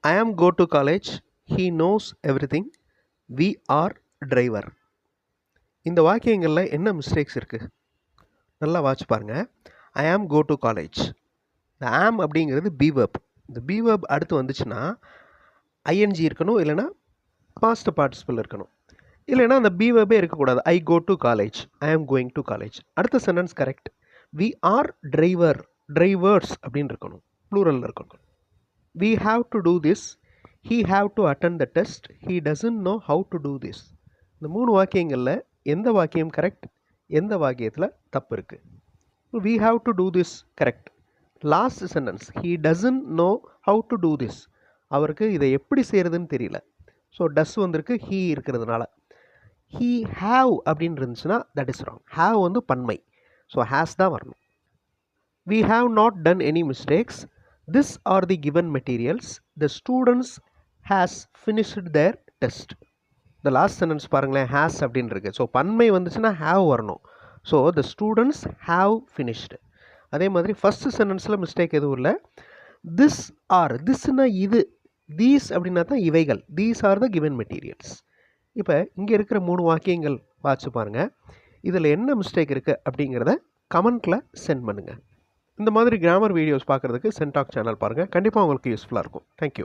I am go to college, he knows everything, we are driver. இந்த வாக்கியங்களில் என்ன mistakes இருக்குது நல்லா வாட்ச் பாருங்கள். ஐ ஆம் கோ டு காலேஜ், இந்த ஆம் அப்படிங்கிறது பி வெர்ப். இந்த பி வெர்ப் அடுத்து வந்துச்சுன்னா ஐஎன்ஜி இருக்கணும், இல்லைனா பாஸ்ட் பார்ட்டிசிபிள் இருக்கணும், இல்லைனா அந்த பி வெர்பே இருக்கக்கூடாது. ஐ கோ to college, I am going to college. அடுத்த sentence correct. We are driver, drivers அப்படின்னு இருக்கணும், ப்ளூரலில் இருக்கணும். we have to do this, he have to attend the test, he doesn't know how to do this. இந்த மூணு வாக்கியங்களில் எந்த வாக்கியம் correct, எந்த வாக்கியத்தில் தப்பு இருக்குது? we have to do this correct. Last sentence he doesn't know how to do this, அவருக்கு இதை எப்படி செய்கிறதுன்னு தெரியல. ஸோ டஸ் வந்திருக்கு he இருக்கிறதுனால. he have அப்படின்னு இருந்துச்சுன்னா தட் இஸ் ராங். have வந்து பன்மை, ஸோ has தான் வரணும். we have not done any mistakes, this are the given materials, the students has finished their test. the last sentence பாருங்களேன், has அப்படின்னு இருக்கு. ஸோ பன்மை வந்துச்சுன்னா have வரணும். So the students have finished. அதே மாதிரி ஃபர்ஸ்ட் சென்டென்ஸில் மிஸ்டேக் எதுவும் இல்லை. this are, thisனா இது, these அப்படின்னா தான் இவைகள், these are the given materials. இப்போ இங்கே இருக்கிற மூணு வாக்கியங்கள் வாட்சி பாருங்கள். இதில் என்ன மிஸ்டேக் இருக்குது அப்படிங்கிறத கமெண்ட்டில் சென்ட் பண்ணுங்கள். இந்த மாதிரி கிராமர் வீடியோஸ் பார்க்குறதுக்கு சென்டாக் சேனல் பாருங்கள். கண்டிப்பாக உங்களுக்கு யூஸ்ஃபுல்லாக இருக்கும். தேங்க்யூ.